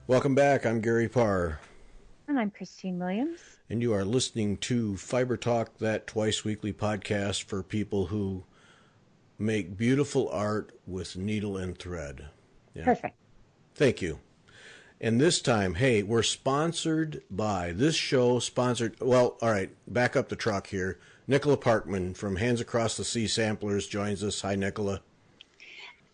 Welcome back. I'm Gary Parr. And I'm Christine Williams. And you are listening to Fiber Talk, that twice weekly podcast for people who make beautiful art with needle and thread. Yeah. Perfect. Thank you. And this time, hey, we're sponsored by well, all right, back up the truck here. Nicola Parkman from Hands Across the Sea Samplers joins us. Hi, Nicola.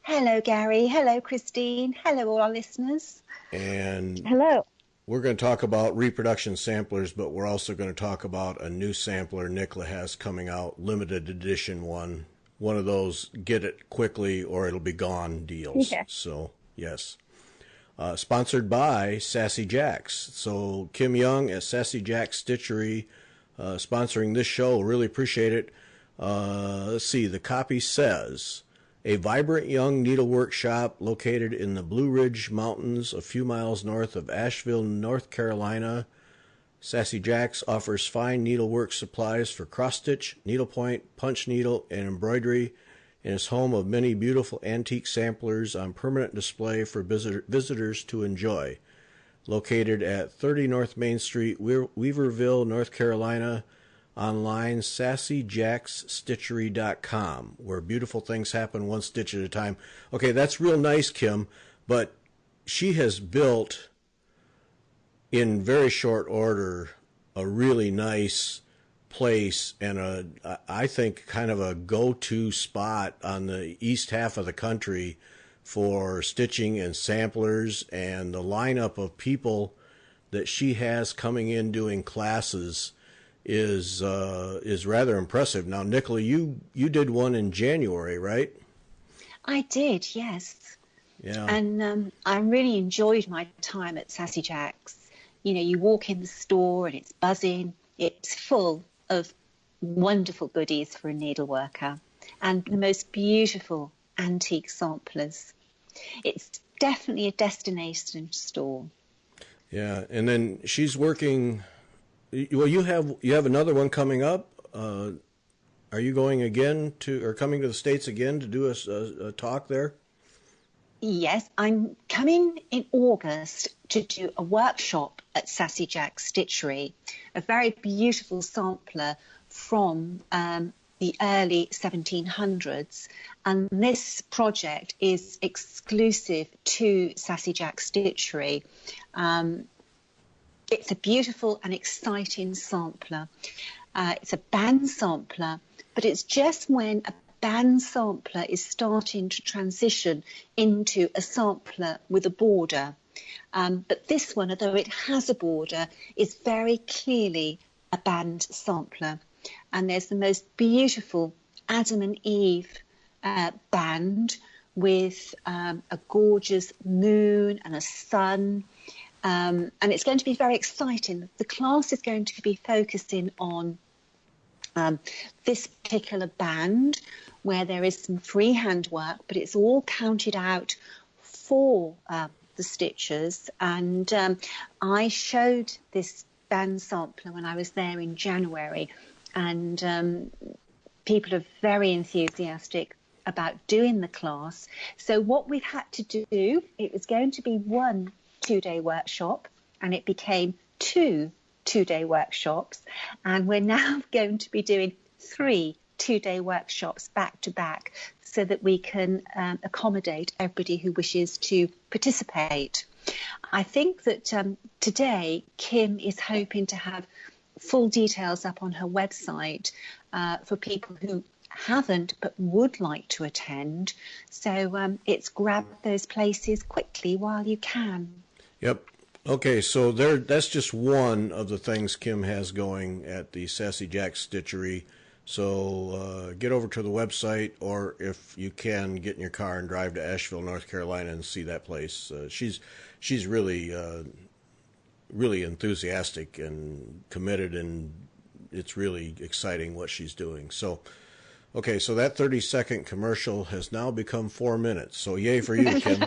Hello, Gary. Hello, Christine. Hello, all our listeners. And hello. We're going to talk about reproduction samplers, but we're also going to talk about a new sampler Nicola has coming out, limited edition one of those get it quickly or it'll be gone deals. Yeah. So, yes. Sponsored by Sassy Jacks. So Kim Young at Sassy Jacks Stitchery sponsoring this show. Really appreciate it. Let's see. The copy says, a vibrant young needlework shop located in the Blue Ridge Mountains a few miles north of Asheville, North Carolina. Sassy Jacks offers fine needlework supplies for cross-stitch, needlepoint, punch needle, and embroidery, and is home of many beautiful antique samplers on permanent display for visitors to enjoy. Located at 30 North Main Street, Weaverville, North Carolina. Online, SassyJacksStitchery.com, where beautiful things happen one stitch at a time. Okay, that's real nice, Kim, but she has built, in very short order, a really nice place and I think kind of a go-to spot on the east half of the country for stitching and samplers, and the lineup of people that she has coming in doing classes is rather impressive. Now, Nicola, you did one in January, right? I did, yes. Yeah. And I really enjoyed my time at Sassy Jacks. You know, you walk in the store and it's buzzing. It's full of wonderful goodies for a needleworker and the most beautiful antique samplers. It's definitely a destination store. Yeah, and then she's working. Well, you have another one coming up. Are you going again or coming to the States again to do a talk there? Yes, I'm coming in August to do a workshop at Sassy Jacks Stitchery, a very beautiful sampler from the early 1700s. And this project is exclusive to Sassy Jacks Stitchery. It's a beautiful and exciting sampler. It's a band sampler, but it's just when a band sampler is starting to transition into a sampler with a border. But this one, although it has a border, is very clearly a band sampler. And there's the most beautiful Adam and Eve band with a gorgeous moon and a sun. And it's going to be very exciting. The class is going to be focusing on this particular band, where there is some freehand work, but it's all counted out for the stitchers. And I showed this band sampler when I was there in January, and people are very enthusiastic about doing the class. So what we've had to do, it was going to be one 2-day workshop, and it became 2 2-day workshops, and we're now going to be doing 3 2-day workshops back to back so that we can accommodate everybody who wishes to participate. I think that today Kim is hoping to have full details up on her website for people who haven't but would like to attend. So it's grab those places quickly while you can. Yep. Okay, so that's just one of the things Kim has going at the Sassy Jacks Stitchery. So get over to the website, or if you can, get in your car and drive to Asheville, North Carolina, and see that place. She's really really enthusiastic and committed, and it's really exciting what she's doing. So, okay, so that 30-second commercial has now become 4 minutes. So yay for you, Kim.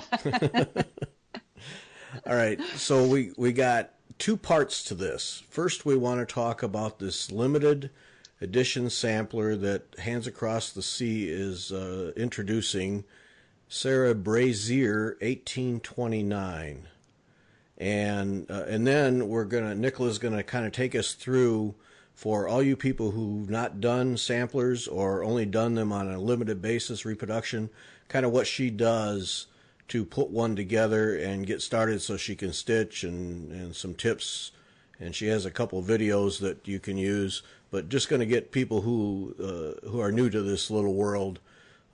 All right, so we got 2 parts to this. First, we want to talk about this limited edition sampler that Hands Across the Sea is introducing, Sarah Brazier 1829. and then Nicola's gonna kind of take us through, for all you people who've not done samplers or only done them on a limited basis, reproduction, kind of what she does to put one together and get started so she can stitch, and some tips. And she has a couple of videos that you can use, but just going to get people who are new to this little world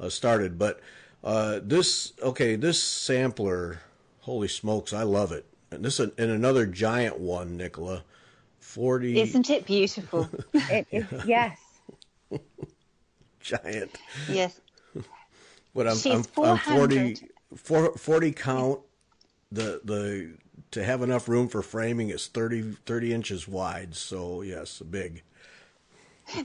started. But this sampler, holy smokes, I love it. And another giant one, Nicola. 40. Isn't it beautiful? Yes. Giant. Yes. But I'm 40 count. To have enough room for framing, it's 30 inches wide. So yes, big.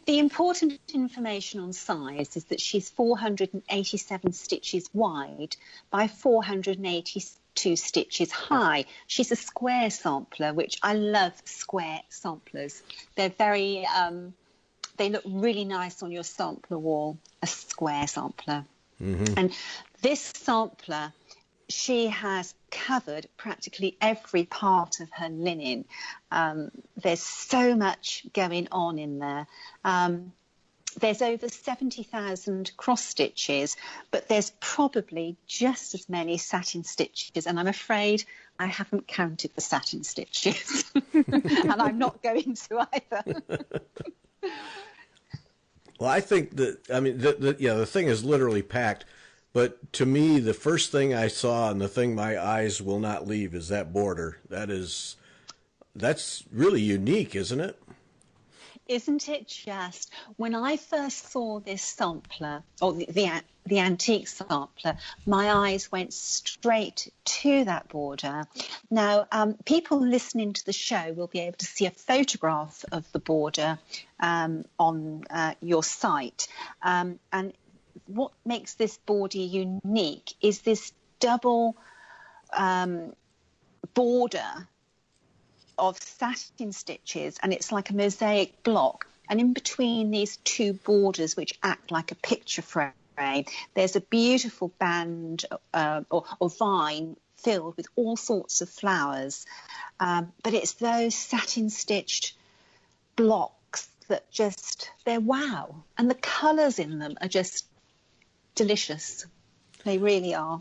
The important information on size is that she's 487 stitches wide by 482 stitches high. She's a square sampler, which I love square samplers. They're very, they look really nice on your sampler wall, a square sampler. Mm-hmm. And this sampler, she has covered practically every part of her linen. There's so much going on in there. There's over 70,000 cross stitches, but there's probably just as many satin stitches, and I'm afraid I haven't counted the satin stitches, and I'm not going to either. Well, I think the thing is literally packed. But to me, the first thing I saw, and the thing my eyes will not leave, is that border. That's really unique, isn't it? Isn't it just? When I first saw this sampler, or the antique sampler, my eyes went straight to that border. Now, people listening to the show will be able to see a photograph of the border on your site. And what makes this border unique is this double border of satin stitches, and it's like a mosaic block, and in between these two borders, which act like a picture frame, there's a beautiful band or vine filled with all sorts of flowers, but it's those satin stitched blocks that they're wow, and the colours in them are just delicious. They really are.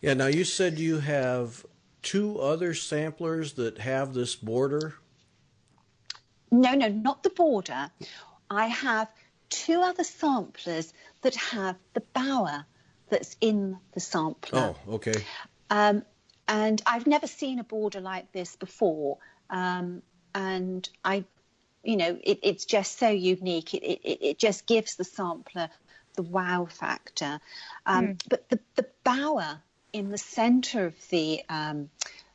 Yeah, now you said you have 2 other samplers that have this border? No, not the border. I have 2 other samplers that have the bower that's in the sampler. Oh, okay. And I've never seen a border like this before. And it's just so unique. It just gives the sampler the wow factor. But the bower in the centre of the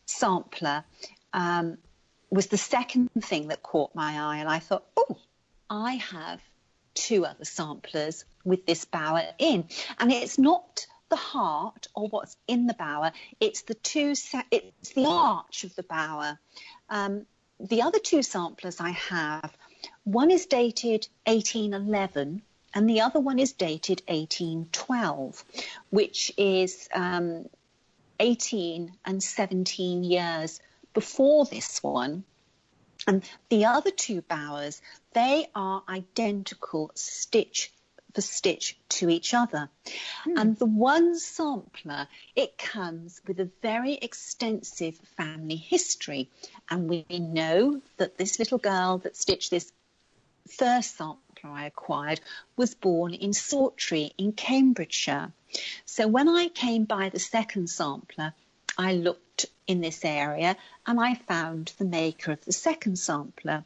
sampler was the second thing that caught my eye, and I thought, oh, I have 2 other samplers with this bower in, and it's not the heart or what's in the bower; it's it's the arch of the bower. The other 2 samplers I have, one is dated 1811. And the other one is dated 1812, which is 18 and 17 years before this one. And the other 2 bowers, they are identical stitch for stitch to each other. And the one sampler, it comes with a very extensive family history. And we know that this little girl that stitched this first sampler I acquired was born in Sawtry in Cambridgeshire. So when I came by the second sampler, I looked in this area and I found the maker of the second sampler.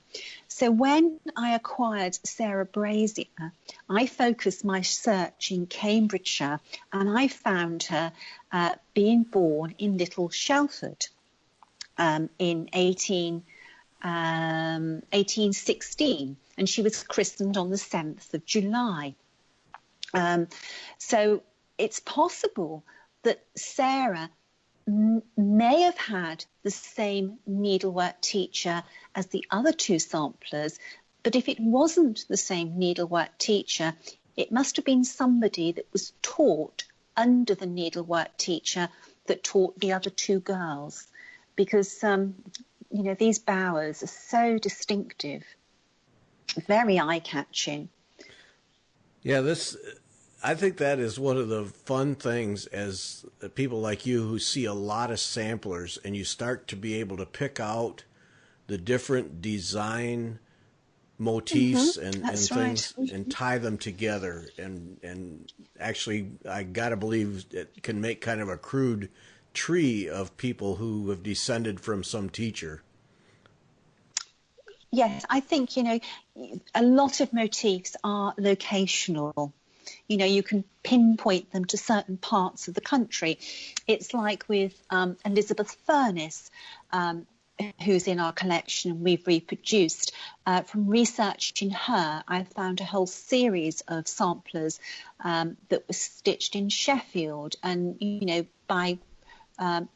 So when I acquired Sarah Brazier, I focused my search in Cambridgeshire and I found her being born in Little Shelford in 1816, and she was christened on the 7th of July. So it's possible that Sarah may have had the same needlework teacher as the other 2 samplers, but if it wasn't the same needlework teacher, it must have been somebody that was taught under the needlework teacher that taught the other 2 girls. because, these bowers are so distinctive, very eye-catching. Yeah, I think that is one of the fun things as people like you who see a lot of samplers and you start to be able to pick out the different design motifs and things and tie them together. And actually, I got to believe it can make kind of a crude tree of people who have descended from some teacher. Yes, I think, a lot of motifs are locational. You can pinpoint them to certain parts of the country. It's like with Elizabeth Furness, who's in our collection and we've reproduced. From researching her, I found a whole series of samplers that were stitched in Sheffield. And, by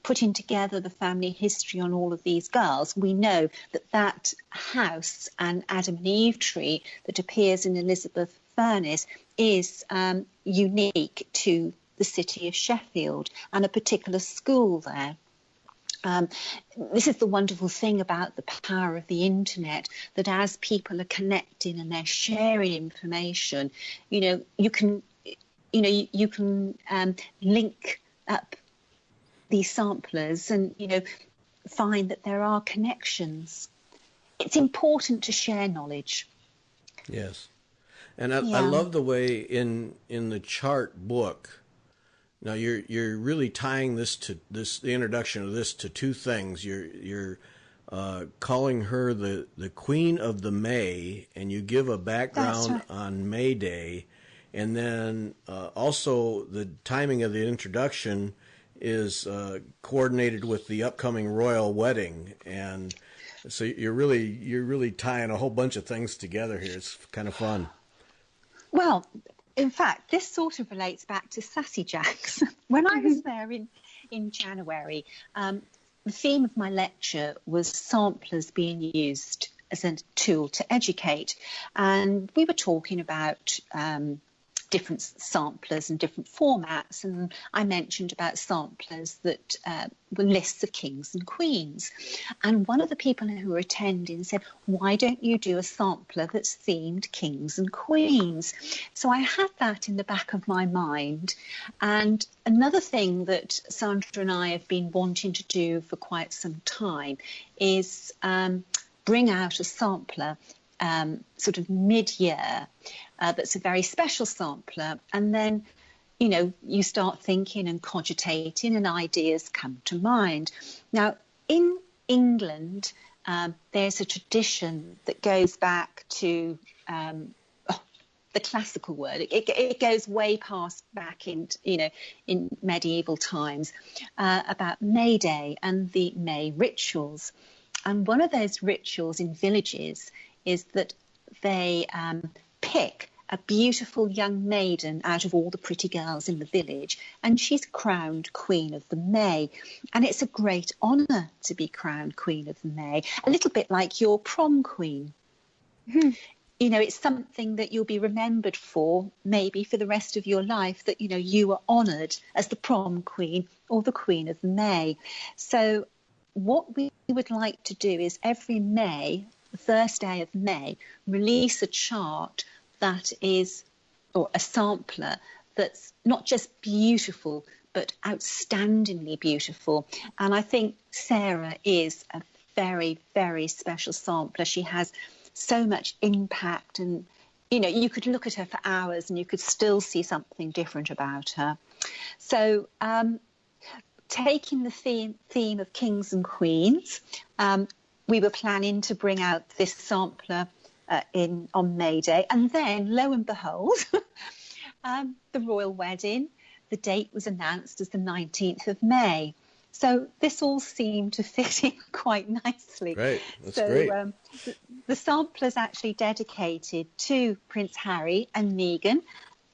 putting together the family history on all of these girls, we know that house and Adam and Eve tree that appears in Elizabeth Furness is unique to the city of Sheffield and a particular school there. This is the wonderful thing about the power of the internet, that as people are connecting and they're sharing information, you can link up these samplers and, find that there are connections. It's important to share knowledge. Yes. And I love the way in the chart book. Now you're really tying the introduction of this to two things. You're calling her the Queen of the May, and you give a background on May Day, and then also the timing of the introduction is coordinated with the upcoming royal wedding, and so you're really tying a whole bunch of things together here. It's kind of fun. Well, in fact, this sort of relates back to Sassy Jacks. When I was there in January, the theme of my lecture was samplers being used as a tool to educate. And we were talking about different samplers and different formats. And I mentioned about samplers that were lists of kings and queens. And one of the people who were attending said, why don't you do a sampler that's themed kings and queens? So I had that in the back of my mind. And another thing that Sandra and I have been wanting to do for quite some time is bring out a sampler sort of mid-year that's a very special sampler, and then you start thinking and cogitating and ideas come to mind. Now in England there's a tradition that goes back to the classical word. It goes way past back in medieval times about May Day and the May rituals. And one of those rituals in villages is that they pick a beautiful young maiden out of all the pretty girls in the village, and she's crowned Queen of the May. And it's a great honour to be crowned Queen of the May, a little bit like your prom queen. It's something that you'll be remembered for, maybe for the rest of your life, that, you were honoured as the prom queen or the Queen of the May. So what we would like to do is every May, the first day of May, release a chart that is, or a sampler that's not just beautiful, but outstandingly beautiful. And I think Sarah is a very, very special sampler. She has so much impact, and, you could look at her for hours and you could still see something different about her. So taking the theme of kings and queens, we were planning to bring out this sampler on May Day, and then lo and behold, the royal wedding, the date was announced as the 19th of May. So this all seemed to fit in quite nicely. Great, that's great. The sampler is actually dedicated to Prince Harry and Meghan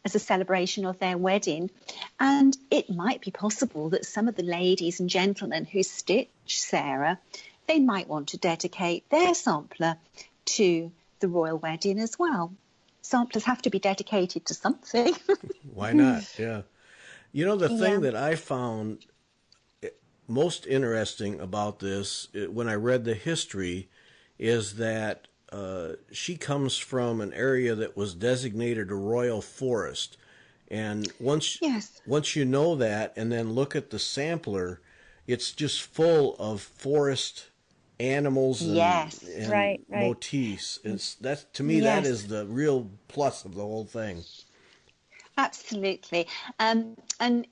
as a celebration of their wedding, and it might be possible that some of the ladies and gentlemen who stitch Sarah, they might want to dedicate their sampler to the royal wedding as well. Samplers have to be dedicated to something. Why not? Yeah. The thing that I found most interesting about this, when I read the history, is that she comes from an area that was designated a royal forest. And once you know that, and then look at the sampler, it's just full of forest animals and right. motifs. To me, that is the real plus of the whole thing. Absolutely. And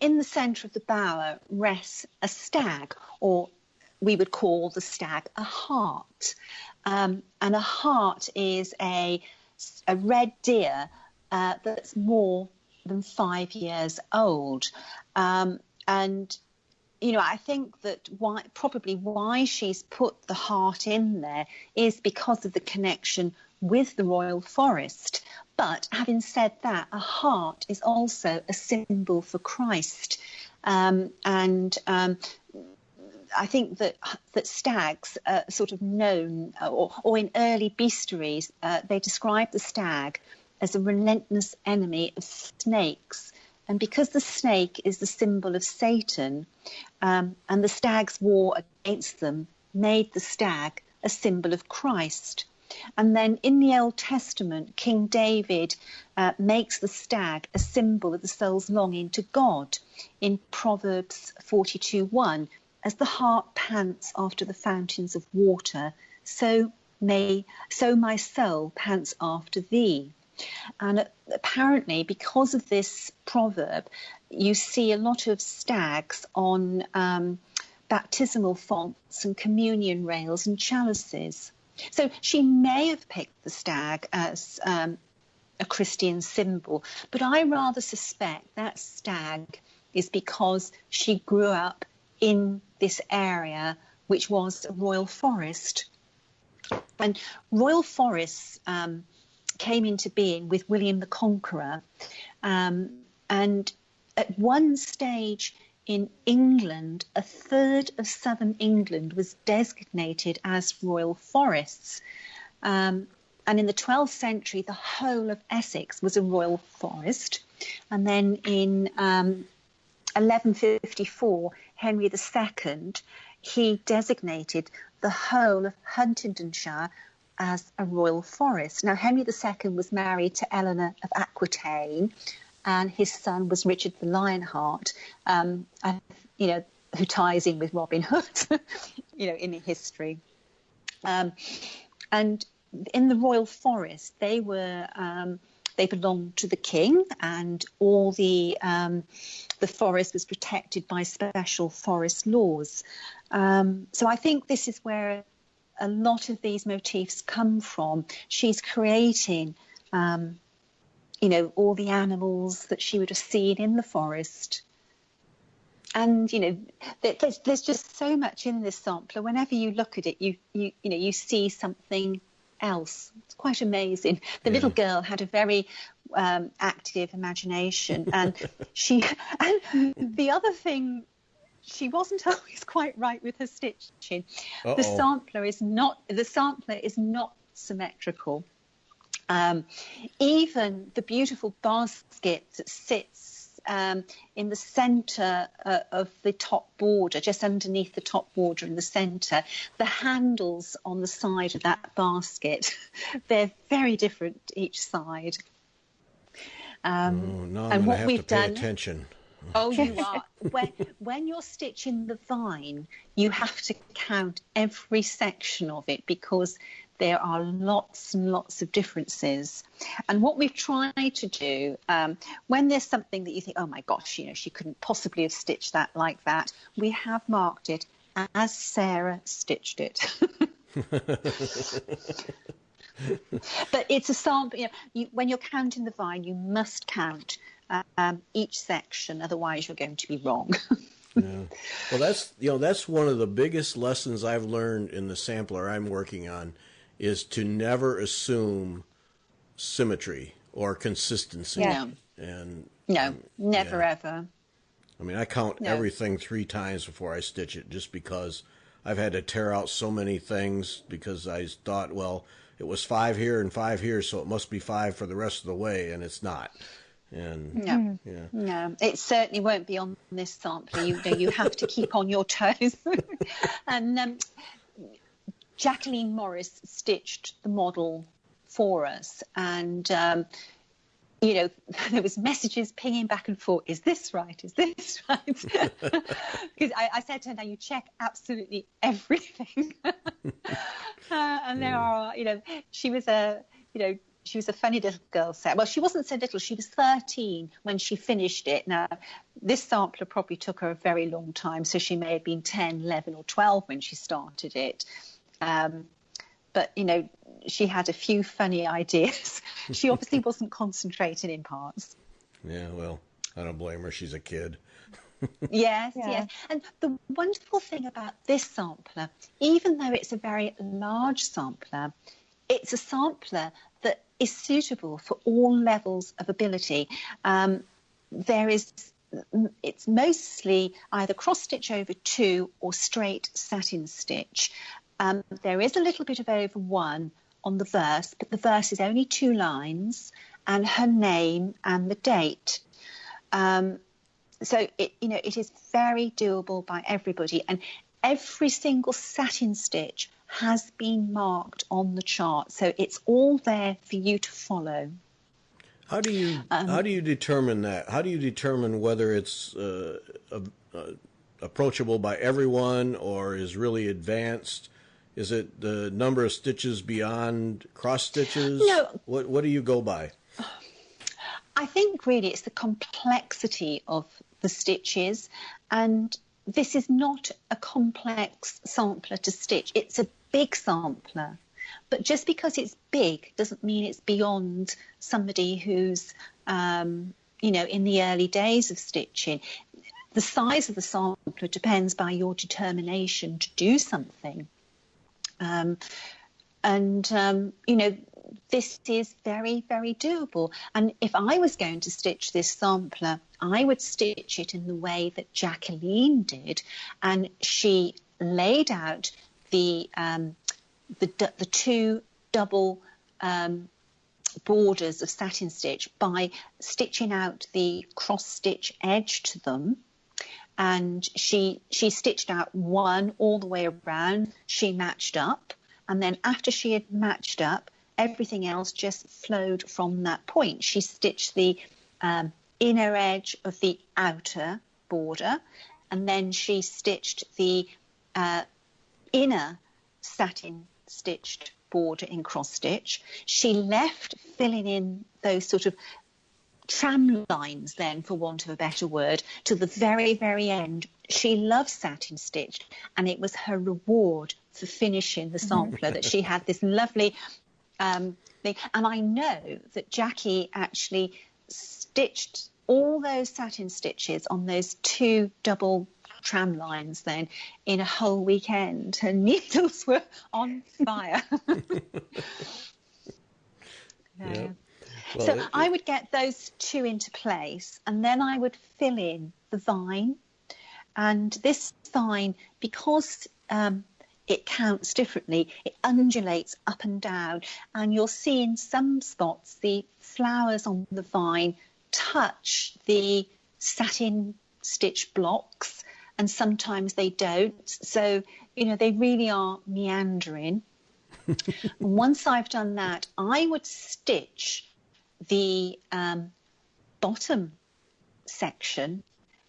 in the centre of the bower rests a stag, or we would call the stag a hart. And a hart is a red deer that's more than 5 years old. And, I think that why she's put the hart in there is because of the connection with the royal forest. But having said that, a hart is also a symbol for Christ. I think that stags are sort of known, or in early bestiaries, they describe the stag as a relentless enemy of snakes. And because the snake is the symbol of Satan, and the stag's war against them made the stag a symbol of Christ. And then in the Old Testament, King David makes the stag a symbol of the soul's longing to God in Proverbs 42:1. As the hart pants after the fountains of water, so my soul pants after thee. And apparently, because of this proverb, you see a lot of stags on baptismal fonts and communion rails and chalices. So she may have picked the stag as a Christian symbol, but I rather suspect that stag is because she grew up in this area, which was a royal forest. And royal forests came into being with William the Conqueror. And at one stage in England, a third of southern England was designated as royal forests. And in the 12th century, the whole of Essex was a royal forest. And then in 1154, Henry II, he designated the whole of Huntingdonshire as a royal forest. Now, Henry II was married to Eleanor of Aquitaine, and his son was Richard the Lionheart, who ties in with Robin Hood, in history. And in the royal forest, they belonged to the king, and all the forest was protected by special forest laws. So I think this is where a lot of these motifs come from. She's creating, all the animals that she would have seen in the forest. And, there's just so much in this sampler. Whenever you look at it, you see something else. It's quite amazing. The little girl had a very active imagination, and the other thing, she wasn't always quite right with her stitching. The sampler is not symmetrical. Even the beautiful basket that sits in the centre of the top border, just underneath the top border in the centre, the handles on the side of that basket, they're very different each side. Now I'm going to have to pay attention. Oh, you are. When you're stitching the vine, you have to count every section of it, because there are lots and lots of differences. And what we've tried to do, when there's something that you think, oh my gosh, she couldn't possibly have stitched that like that, we have marked it as Sarah stitched it. But it's a sample. When you're counting the vine, you must count each section, otherwise you're going to be wrong. Yeah. Well, that's one of the biggest lessons I've learned in the sampler I'm working on, is to never assume symmetry or consistency. Yeah. And never ever. I mean, I count everything 3 times before I stitch it, just because I've had to tear out so many things, because I thought, well, it was 5 here and 5 here, so it must be 5 for the rest of the way, and it's not. And No, yeah, no, it certainly won't be on this sampler. You have to keep on your toes. And Jacqueline Morris stitched the model for us, and there was messages pinging back and forth. Is this right? Is this right? Because I said to her, now you check absolutely everything. And there are, she was a funny little girl. Well, she wasn't so little. She was 13 when she finished it. Now, this sampler probably took her a very long time, so she may have been 10, 11 or 12 when she started it. But, she had a few funny ideas. She obviously wasn't concentrating in parts. Yeah, well, I don't blame her. She's a kid. Yes. And the wonderful thing about this sampler, even though it's a very large sampler, it's a sampler that is suitable for all levels of ability. It's mostly either cross stitch over 2 or straight satin stitch. There is a little bit of over 1 on the verse, but the verse is only 2 lines and her name and the date. So it is very doable by everybody, and every single satin stitch has been marked on the chart, so it's all there for you to follow. How do you determine that? How do you determine whether it's approachable by everyone or is really advanced? Is it the number of stitches beyond cross stitches? No. What do you go by? I think really it's the complexity of the stitches, and this is not a complex sampler to stitch. It's a big sampler, but just because it's big doesn't mean it's beyond somebody who's, in the early days of stitching. The size of the sampler depends by your determination to do something. This is very, very doable. And if I was going to stitch this sampler, I would stitch it in the way that Jacqueline did. And she laid out the 2 double borders of satin stitch by stitching out the cross stitch edge to them. And she stitched out 1 all the way around. She matched up. And then after she had matched up, everything else just flowed from that point. She stitched the inner edge of the outer border, and then she stitched the inner satin stitched border in cross stitch. She left filling in those sort of tram lines then, for want of a better word, to the very, very end. She loves satin stitched, and it was her reward for finishing the sampler that she had this lovely thing. And I know that Jackie actually stitched all those satin stitches on those 2 double tram lines then in a whole weekend. Her needles were on fire. Yeah. Well, So I would get those 2 into place, and then I would fill in the vine. And this vine, because it counts differently, it undulates up and down, and you'll see in some spots the flowers on the vine touch the satin stitch blocks, and sometimes they don't. So, they really are meandering. Once I've done that, I would stitch the bottom section,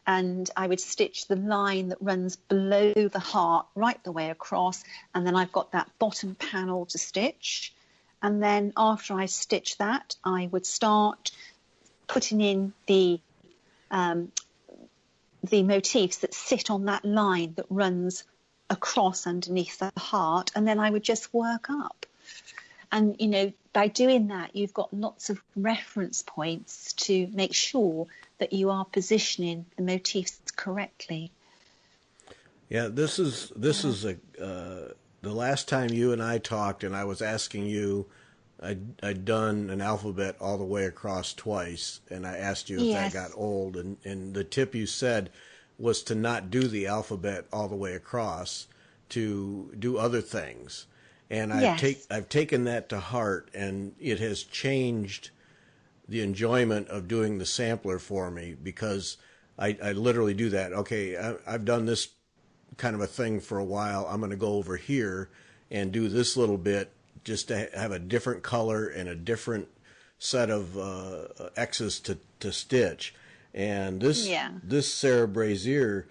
and I would stitch the line that runs below the heart right the way across, and then I've got that bottom panel to stitch. And then after I stitch that, I would start putting in the motifs that sit on that line that runs across underneath the heart, and then I would just work up. And, by doing that, you've got lots of reference points to make sure that you are positioning the motifs correctly. Yeah, this is the last time you and I talked, and I was asking you, I'd done an alphabet all the way across twice, and I asked you if Yes. that got old, and the tip you said was to not do the alphabet all the way across, to do other things. And Yes. I've taken that to heart, and it has changed the enjoyment of doing the sampler for me, because I literally do that. Okay, I've done this kind of a thing for a while. I'm going to go over here and do this little bit just to have a different color and a different set of X's to stitch. And this Sarah Brazier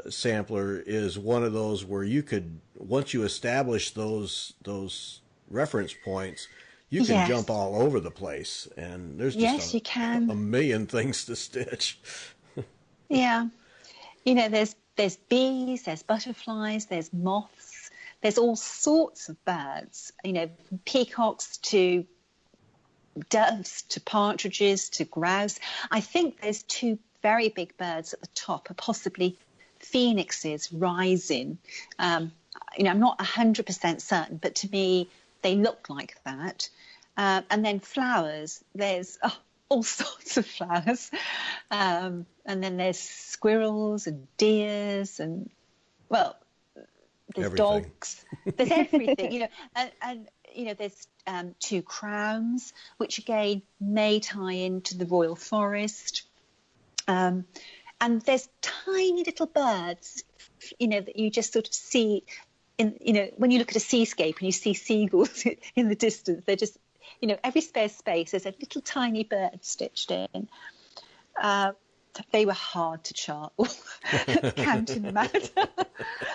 sampler is one of those where you could, once you establish those reference points, you can jump all over the place, and there's just you can. a million things to stitch. Yeah. You know, there's bees, there's butterflies, there's moths, there's all sorts of birds, you know, from peacocks to doves to partridges to grouse. I think there's two very big birds at the top, are possibly phoenixes rising. You know, I'm not 100% certain, but to me, they look like that. And then flowers, there's all sorts of flowers. And then there's squirrels and deers and, well, there's everything. Dogs. There's everything, you know. And you know, there's two crowns, which again may tie into the royal forest. And there's tiny little birds, you know, that you just sort of see in, you know, when you look at a seascape and you see seagulls in the distance, they're just, you know, every spare space there's a little tiny bird stitched in. They were hard to chart, counting them out.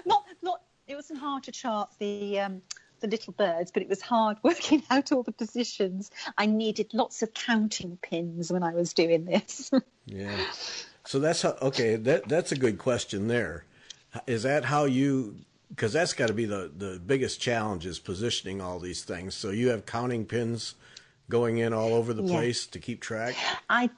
not. It wasn't hard to chart the little birds, but it was hard working out all the positions. I needed lots of counting pins when I was doing this. Yeah. So that's how, okay, that's a good question there. Is that how you, because that's got to be the biggest challenge, is positioning all these things. So you have counting pins going in all over the place to keep track? I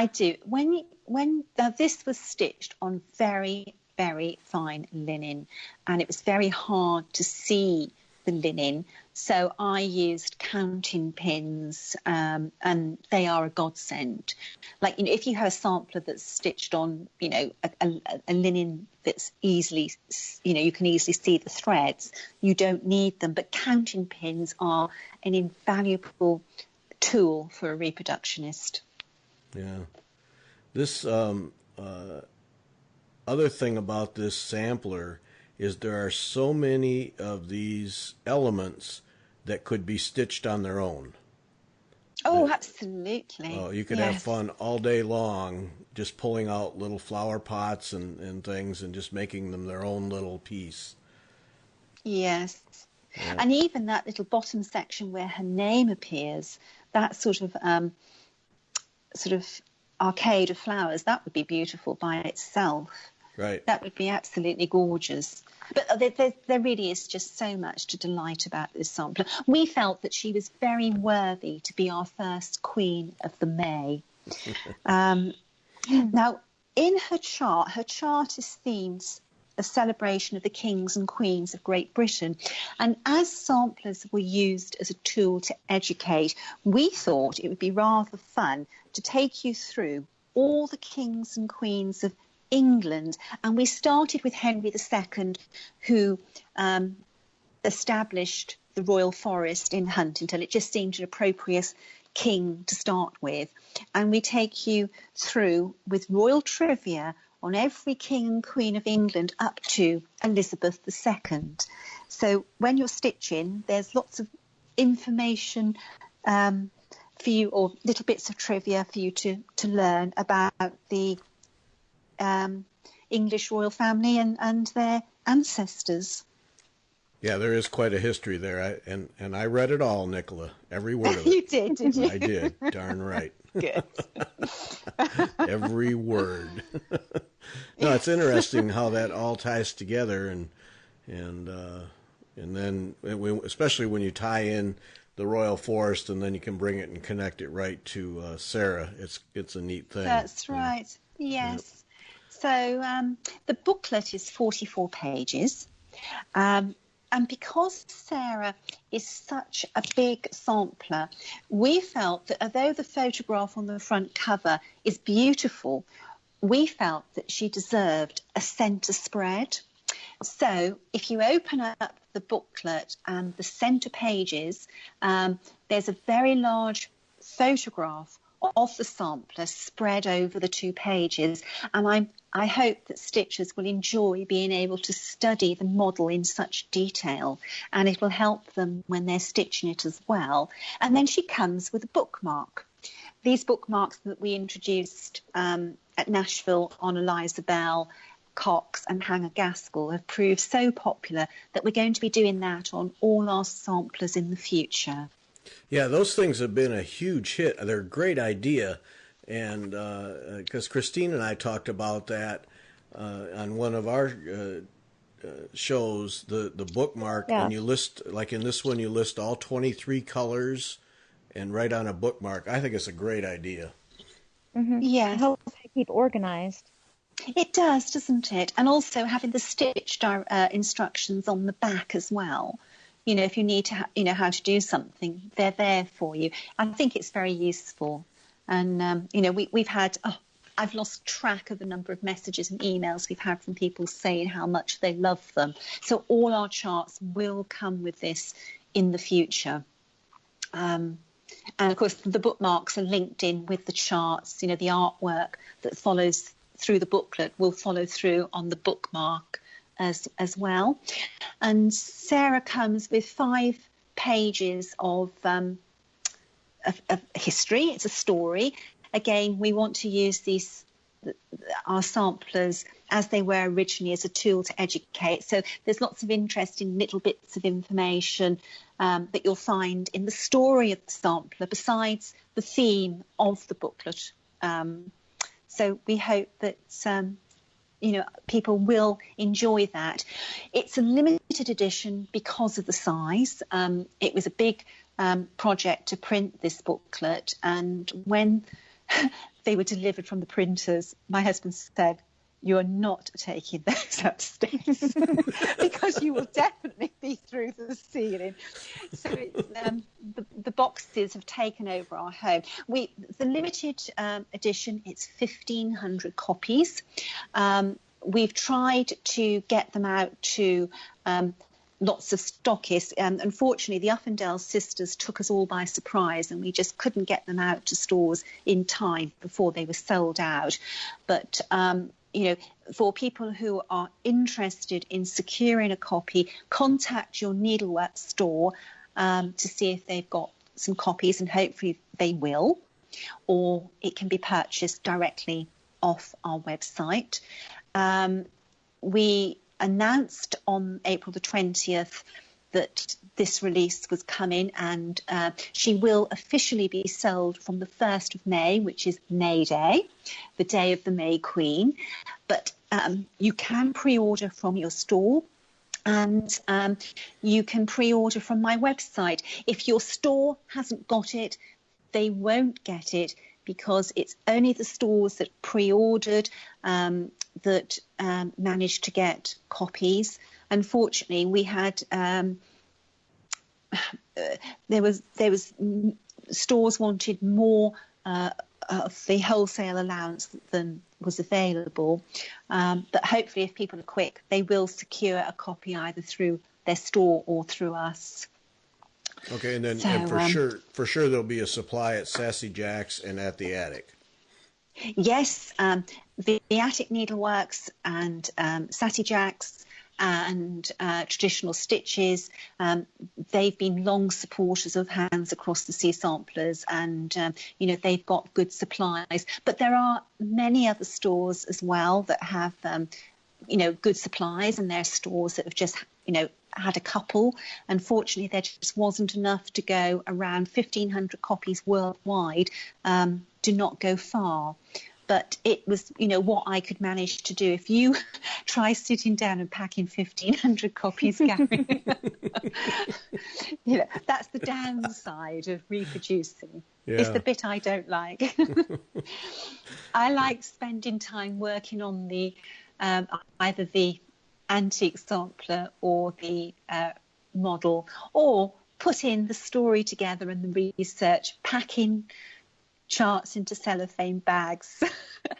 do. When this was stitched on very, very fine linen, and it was very hard to see the linen, so I used counting pins, and they are a godsend. Like, you know, if you have a sampler that's stitched on, you know, a linen that's easily, you know, you can easily see the threads, you don't need them. But counting pins are an invaluable tool for a reproductionist. Yeah. This other thing about this sampler is there are so many of these elements that could be stitched on their own. Oh, absolutely. Oh, you could have fun all day long just pulling out little flower pots and things and just making them their own little piece. Yes. Yeah. And even that little bottom section where her name appears, that sort of arcade of flowers, that would be beautiful by itself. Right. That would be absolutely gorgeous. But there really is just so much to delight about this sampler. We felt that she was very worthy to be our first Queen of the May. Now, in her chart is themed a celebration of the kings and queens of Great Britain. And as samplers were used as a tool to educate, we thought it would be rather fun to take you through all the kings and queens of England. And we started with Henry II, who established the royal forest in Huntingdon. It just seemed an appropriate king to start with. And we take you through with royal trivia on every king and queen of England up to Elizabeth II. So when you're stitching, there's lots of information for you, or little bits of trivia for you to learn about the English royal family and their ancestors. Yeah, there is quite a history there, and I read it all, Nicola, every word of it. You did you? I did, darn right. Good. Every word. No, it's interesting how that all ties together, and then especially when you tie in the royal forest, and then you can bring it and connect it right to Sarah. It's a neat thing. That's right. Yes. Yep. So the booklet is 44 pages. And because Sarah is such a big sampler, we felt that although the photograph on the front cover is beautiful, we felt that she deserved a centre spread. So if you open up the booklet and the centre pages, there's a very large photograph of the sampler spread over the 2 pages, and I hope that stitchers will enjoy being able to study the model in such detail, and it will help them when they're stitching it as well. And then she comes with a bookmark. These bookmarks that we introduced at Nashville on Eliza Bell, Cox and Hanger Gaskell have proved so popular that we're going to be doing that on all our samplers in the future. Yeah, those things have been a huge hit. They're a great idea, and because Christine and I talked about that on one of our shows, the bookmark, and you list, like in this one, you list all 23 colors and write on a bookmark. I think it's a great idea. Mm-hmm. Yeah, it helps to keep organized. It does, doesn't it? And also having the stitch instructions on the back as well. You know, if you need to, how to do something, they're there for you. I think it's very useful. And, we've had, I've lost track of the number of messages and emails we've had from people saying how much they love them. So all our charts will come with this in the future. And of course, the bookmarks are linked in with the charts. The artwork that follows through the booklet will follow through on the bookmark as well. And Sarah comes with 5 pages of history. It's a story. Again, we want to use our samplers as they were originally as a tool to educate. So there's lots of interesting little bits of information that you'll find in the story of the sampler besides the theme of the booklet. So we hope that people will enjoy that. It's a limited edition because of the size. It was a big project to print this booklet, and when they were delivered from the printers, my husband said, "You are not taking those upstairs because you will definitely be through the ceiling." So the boxes have taken over our home. The limited edition, it's 1,500 copies. We've tried to get them out to lots of stockists. Unfortunately, the Uffindale sisters took us all by surprise, and we just couldn't get them out to stores in time before they were sold out. But for people who are interested in securing a copy, contact your needlework store to see if they've got some copies, and hopefully they will, or it can be purchased directly off our website. We announced on April the 20th that this release was coming, and she will officially be sold from the 1st of May, which is May Day, the day of the May Queen. But you can pre-order from your store, and you can pre-order from my website. If your store hasn't got it, they won't get it, because it's only the stores that pre-ordered that managed to get copies. Unfortunately, we had there was stores wanted more of the wholesale allowance than was available. But hopefully, if people are quick, they will secure a copy either through their store or through us. Okay, and then and for sure there'll be a supply at Sassy Jack's and at the Attic. Yes, the Attic Needleworks and Sassy Jack's and Traditional Stitches, they've been long supporters of Hands Across the Sea samplers, and they've got good supplies. But there are many other stores as well that have good supplies, and there are stores that have just had a couple. Unfortunately, there just wasn't enough to go around. 1,500 copies worldwide do not go far. But it was, what I could manage to do. If you try sitting down and packing 1,500 copies, Gary, that's the downside of reproducing. Yeah. It's the bit I don't like. I like spending time working on the either the antique sampler or the model, or putting the story together and the research, packing charts into cellophane bags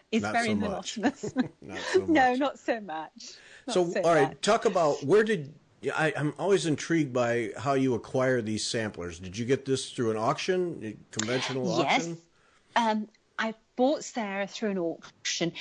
is not very so monotonous. Not so much. No, not so much. All right, talk about I'm always intrigued by how you acquire these samplers. Did you get this through an auction, a conventional auction? I bought Sarah through an auction.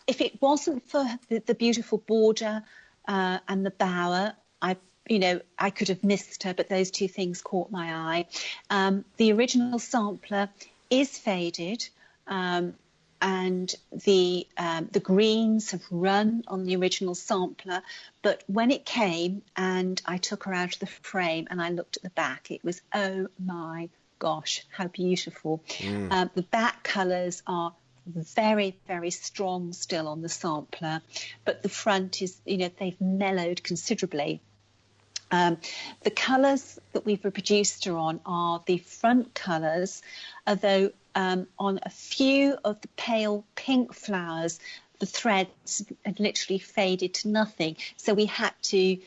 If it wasn't for the beautiful border and the bower, I could have missed her, but those two things caught my eye. The original sampler is faded, and the greens have run on the original sampler. But when it came and I took her out of the frame and I looked at the back, it was, oh my gosh, how beautiful. The back colours are very, very strong still on the sampler, but the front is, they've mellowed considerably. The colours that we've reproduced her on are the front colours, although on a few of the pale pink flowers, the threads had literally faded to nothing. So we had to,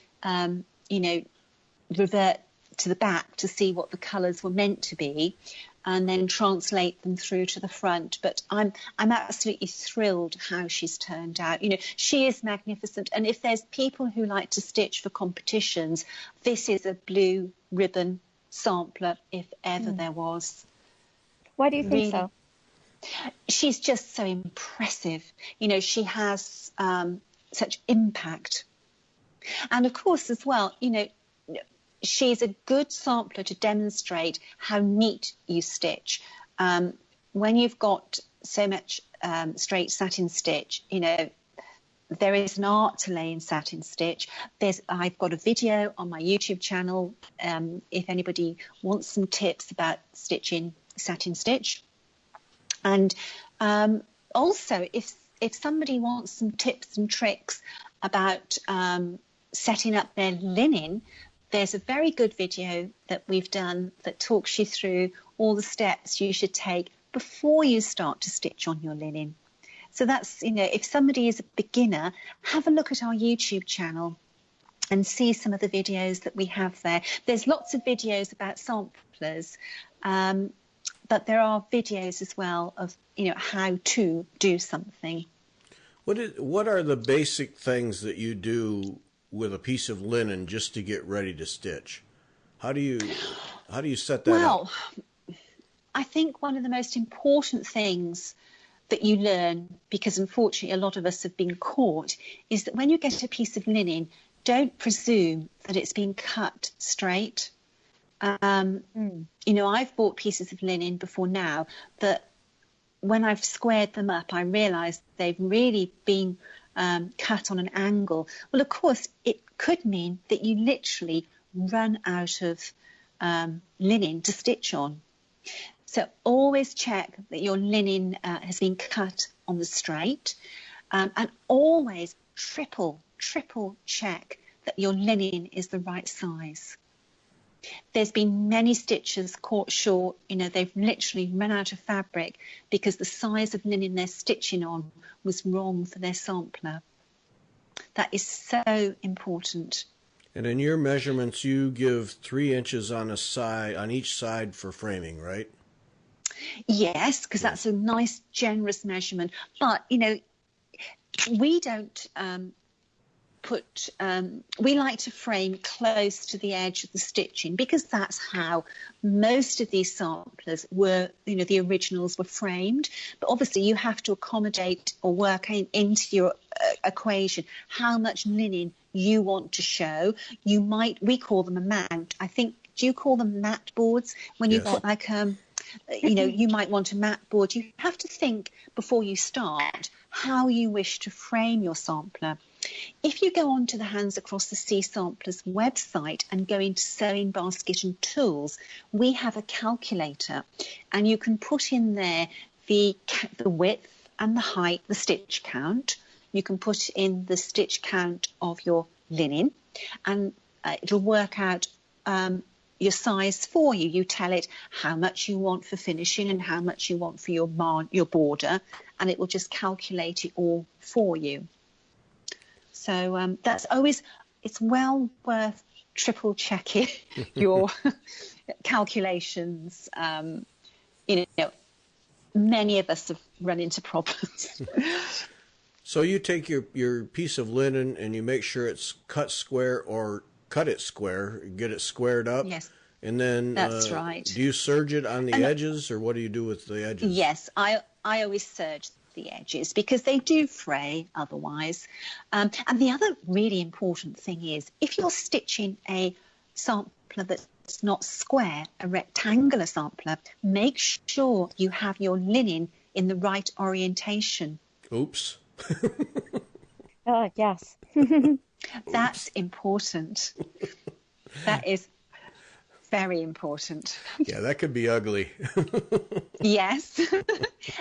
revert to the back to see what the colours were meant to be, and then translate them through to the front. But I'm absolutely thrilled how she's turned out. She is magnificent. And if there's people who like to stitch for competitions, this is a blue ribbon sampler, if ever there was. Why do you think so? She's just so impressive. She has such impact. And of course, as well, she's a good sampler to demonstrate how neat you stitch. When you've got so much straight satin stitch, there is an art to laying satin stitch. I've got a video on my YouTube channel if anybody wants some tips about stitching satin stitch. And also, if somebody wants some tips and tricks about setting up their linen, there's a very good video that we've done that talks you through all the steps you should take before you start to stitch on your linen. So that's, if somebody is a beginner, have a look at our YouTube channel and see some of the videos that we have there. There's lots of videos about samplers, but there are videos as well of, how to do something. What are the basic things that you do with a piece of linen just to get ready to stitch? How do you set that up? Well, I think one of the most important things that you learn, because unfortunately a lot of us have been caught, is that when you get a piece of linen, don't presume that it's been cut straight. I've bought pieces of linen before now that when I've squared them up, I realised they've really been cut on an angle. Well, of course, it could mean that you literally run out of linen to stitch on. So always check that your linen has been cut on the straight, and always triple check that your linen is the right size. There's been many stitchers caught short. They've literally run out of fabric because the size of linen they're stitching on was wrong for their sampler. That is so important. And in your measurements, you give 3 inches on each side for framing, right? Yes, because that's a nice, generous measurement. But, we don't we like to frame close to the edge of the stitching, because that's how most of these samplers were, the originals were framed. But obviously you have to accommodate or work into your equation how much linen you want to show. We call them a mount. I think, do you call them mat boards? When you've got like, you might want a mat board. You have to think before you start how you wish to frame your sampler. If you go onto the Hands Across the Sea Samplers website and go into Sewing Basket and Tools, we have a calculator, and you can put in there the width and the height, the stitch count. You can put in the stitch count of your linen, and it'll work out your size for you. You tell it how much you want for finishing and how much you want for your border, and it will just calculate it all for you. So that's always, it's well worth triple checking your calculations. Many of us have run into problems. So you take your piece of linen and you make sure it's cut square, or cut it square, get it squared up. Yes. And then That's right. Do you serge it on the edges, or what do you do with the edges? Yes, I always serge the edges because they do fray otherwise. And the other really important thing is if you're stitching a sampler that's not square, a rectangular sampler, make sure you have your linen in the right orientation. Oops. Oh, yes. That's important. That is very important. Yeah, that could be ugly. Yes.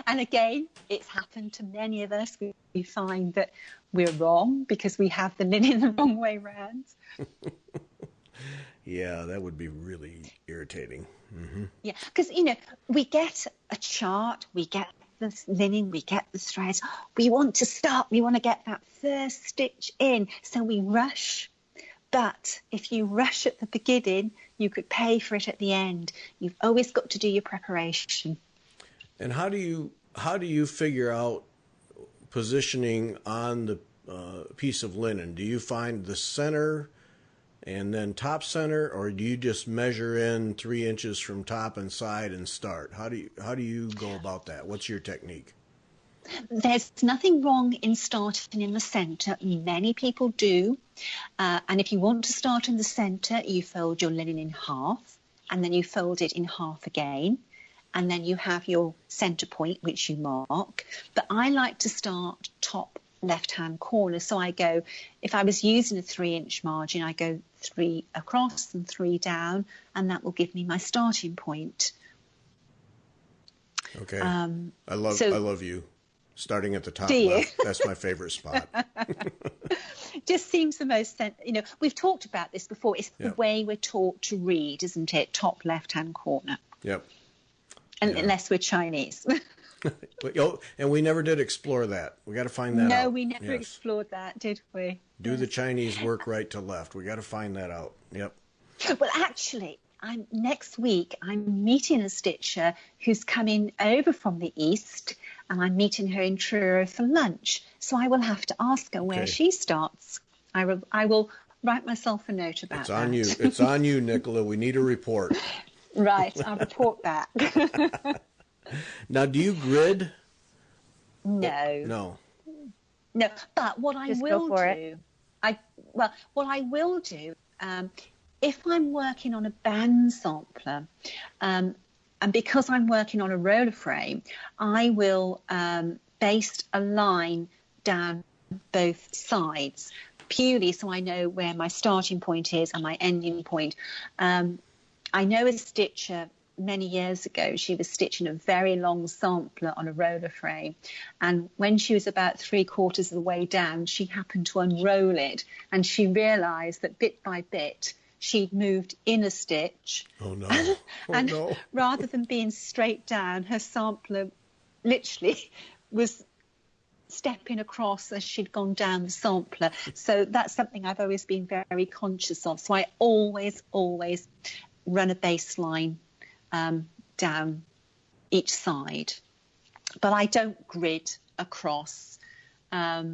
And again, it's happened to many of us. We find that we're wrong because we have the linen the wrong way round. Yeah, that would be really irritating. Mm-hmm. Yeah, because, we get a chart, we get the linen, we get the threads. We want to start, we want to get that first stitch in, so we rush. But if you rush at the beginning, you could pay for it at the end. You've always got to do your preparation. And how do you figure out positioning on the piece of linen? Do you find the center and then top center, or do you just measure in 3 inches from top and side and start? How do you go about that? What's your technique? There's nothing wrong in starting in the centre. Many people do. And if you want to start in the centre, you fold your linen in half, and then you fold it in half again. And then you have your centre point, which you mark. But I like to start top left-hand corner. So I go, if I was using a 3-inch margin, I go 3 across and 3 down, and that will give me my starting point. Okay. I love you. Starting at the top left. That's my favorite spot. Just seems the most, we've talked about this before. It's the way we're taught to read, isn't it? Top left-hand corner. Yep. Unless we're Chinese. And we never did explore that. We got to find that out. No, we never explored that, did we? Do the Chinese work right to left? We got to find that out. Yep. Well, actually, next week I'm meeting a stitcher who's coming over from the east, and I'm meeting her in Truro for lunch. So I will have to ask her where she starts. I will write myself a note about that. It's on you, Nicola. We need a report. Right, I'll report back. Now, do you grid? No. No, but what I Just will go for do, what I will do, if I'm working on a band sampler, and because I'm working on a roller frame, I will baste a line down both sides, purely so I know where my starting point is and my ending point. I know a stitcher many years ago, she was stitching a very long sampler on a roller frame, and when she was about 3/4 of the way down, she happened to unroll it, and she realized that bit by bit she'd moved in a stitch. Oh no. And rather than being straight down, her sampler literally was stepping across as she'd gone down the sampler. So that's something I've always been very conscious of. So I always run a baseline down each side, but I don't grid across. But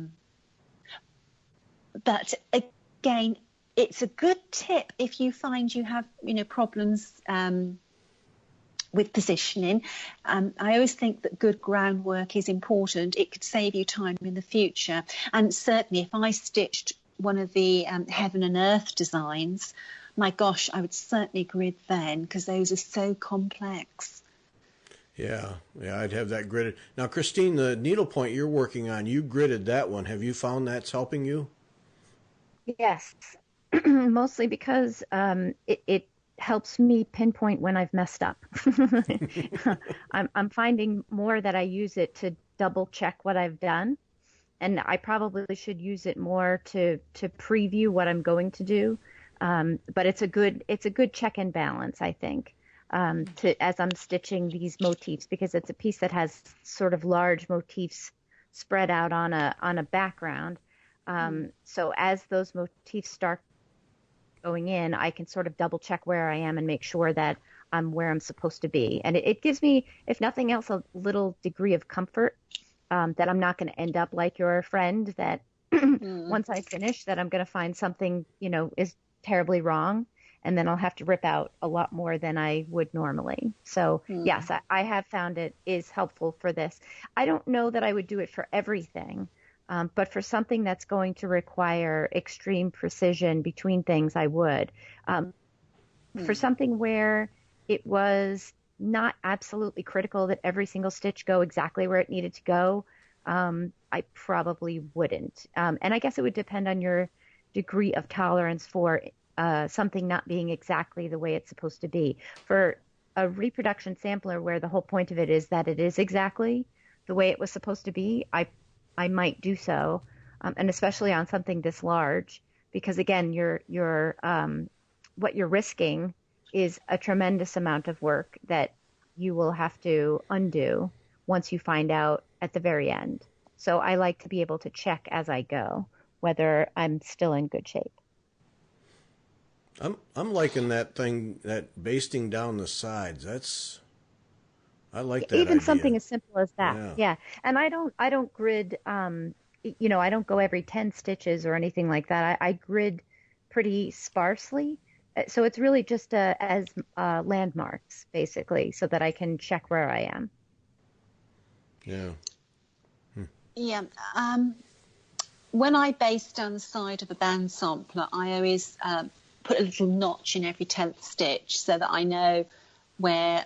again, it's a good tip if you find you have problems with positioning. I always think that good groundwork is important. It could save you time in the future. And certainly if I stitched one of the Heaven and Earth designs, my gosh, I would certainly grid then, because those are so complex. Yeah, I'd have that gridded. Now, Christine, the needlepoint you're working on, you gridded that one. Have you found that's helping you? Yes, mostly because it helps me pinpoint when I've messed up. I'm finding more that I use it to double check what I've done, and I probably should use it more to preview what I'm going to do. But it's a good check and balance, I think, as I'm stitching these motifs, because it's a piece that has sort of large motifs spread out on a background. So as those motifs start going in, I can sort of double check where I am and make sure that I'm where I'm supposed to be. And it gives me, if nothing else, a little degree of comfort that I'm not going to end up like your friend, that once I finish, that I'm going to find something, is terribly wrong. and then I'll have to rip out a lot more than I would normally. So yes, I have found it is helpful for this. I don't know that I would do it for everything, but for something that's going to require extreme precision between things, I would. For something where it was not absolutely critical that every single stitch go exactly where it needed to go, I probably wouldn't. And I guess it would depend on your degree of tolerance for something not being exactly the way it's supposed to be. For a reproduction sampler where the whole point of it is that it is exactly the way it was supposed to be, I might do so, and especially on something this large, because again, what you're risking is a tremendous amount of work that you will have to undo once you find out at the very end. So I like to be able to check as I go whether I'm still in good shape. I'm liking that thing, that basting down the sides. I like that Even idea. something as simple as that. Yeah. And I don't grid, I don't go every 10 stitches or anything like that. I grid pretty sparsely. So it's really just as landmarks, basically, so that I can check where I am. Yeah. Yeah. When I base down the side of a band sampler, I always put a little notch in every 10th stitch so that I know where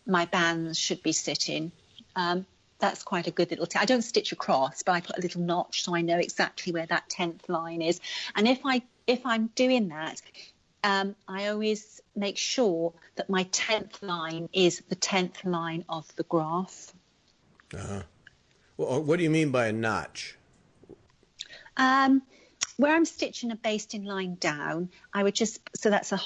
my bands should be sitting. That's quite a good little tip. I don't stitch across, but I put a little notch so I know exactly where that 10th line is. And if I'm doing that, I always make sure that my 10th line is the 10th line of the graph. Uh-huh. Well, what do you mean by a notch? Where I'm stitching a basting line down, I would so that's a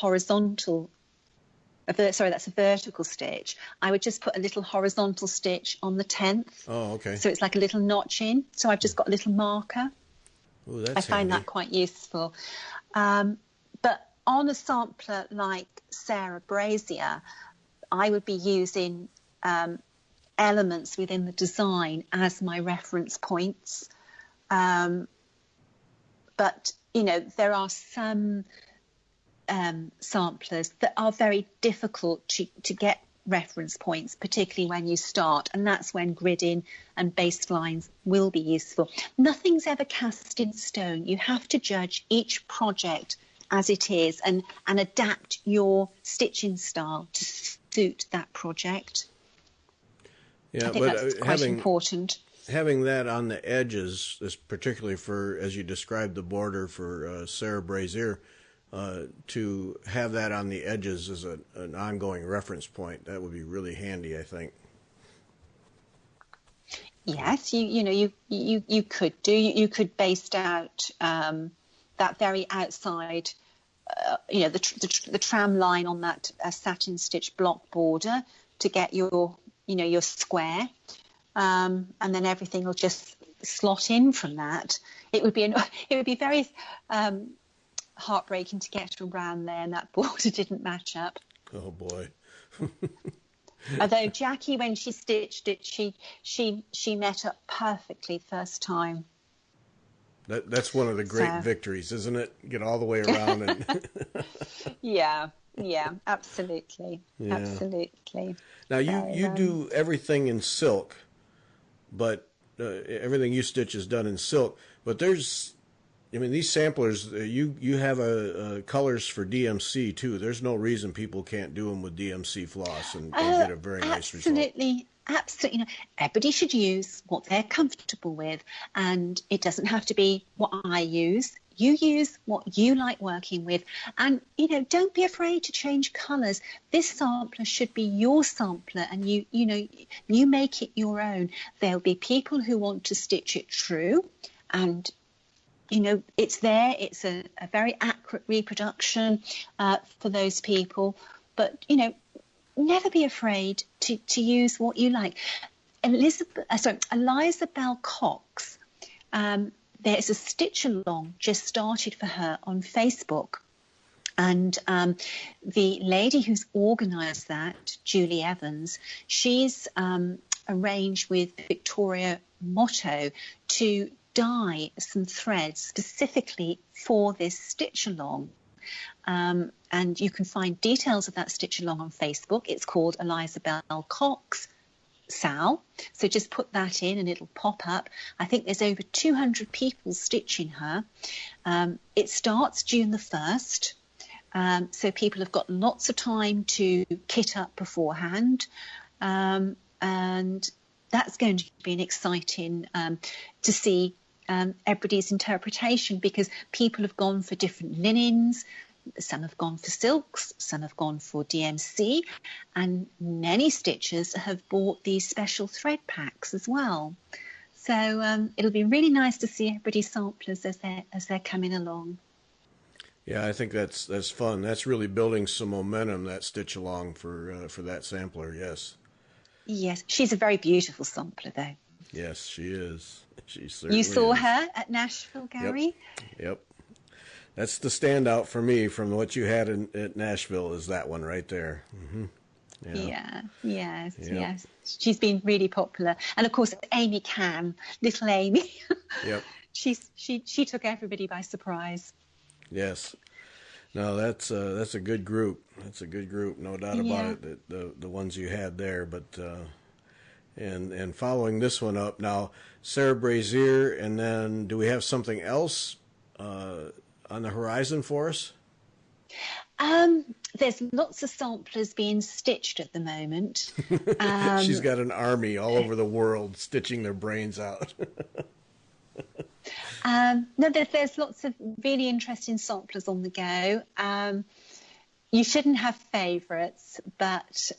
vertical stitch. I would just put a little horizontal stitch on the 10th. Oh, okay. So it's like a little notch in. So I've just got a little marker. Ooh, that's I find handy. that quite useful. But on a sampler like Sarah Brazier, I would be using elements within the design as my reference points. But, there are some samplers that are very difficult to get reference points, particularly when you start, and that's when gridding and baselines will be useful. Nothing's ever cast in stone. You have to judge each project as it is and adapt your stitching style to suit that project. Yeah, I think that's quite important. Having that on the edges, is particularly for, as you described, the border for Sarah Brazier, to have that on the edges as an ongoing reference point, that would be really handy, I think. Yes, you could do. You could baste out that very outside, the tram line on that satin stitch block border to get your square. And then everything will just slot in from that. It would be very heartbreaking to get around there, and that border didn't match up. Oh boy! Although Jackie, when she stitched it, she met up perfectly first time. That's one of the great victories, isn't it? Get all the way around and. Yeah, absolutely, yeah. Absolutely. Now you do everything in silk. But everything you stitch is done in silk. But these samplers, you have colors for DMC too. There's no reason people can't do them with DMC floss and get a very nice result. Absolutely. Everybody should use what they're comfortable with, and it doesn't have to be what I use. You use what you like working with, and don't be afraid to change colours. This sampler should be your sampler, and you make it your own. There'll be people who want to stitch it true, and it's there. It's a very accurate reproduction for those people. But never be afraid to use what you like. Eliza Bell Cox. There's a stitch along just started for her on Facebook. And the lady who's organised that, Julie Evans, she's arranged with Victoria Motto to dye some threads specifically for this stitch along. And you can find details of that stitch along on Facebook. It's called Eliza Bell Cox Sal. So just put that in and it'll pop up. I think there's over 200 people stitching her. It starts June the 1st. So people have got lots of time to kit up beforehand. And that's going to be an exciting to see everybody's interpretation, because people have gone for different linens. Some have gone for silks, some have gone for DMC, and many stitchers have bought these special thread packs as well. So it'll be really nice to see everybody's samplers as they're coming along. Yeah, I think that's fun. That's really building some momentum, that stitch along for that sampler. Yes. Yes, she's a very beautiful sampler, though. Yes, she is. She certainly You saw is. her at Nashville, Gary? Yep. That's the standout for me from what you had at Nashville, is that one right there. Mm-hmm. Yes. She's been really popular. And, of course, Amy Cam, little Amy. Yep. She took everybody by surprise. Yes. No, that's a good group. That's a good group, no doubt about it. The ones you had there, but and following this one up now, Sarah Brazier, and then do we have something else on the horizon for us? There's lots of samplers being stitched at the moment. She's got an army all over the world stitching their brains out. No, there's lots of really interesting samplers on the go. You shouldn't have favourites, but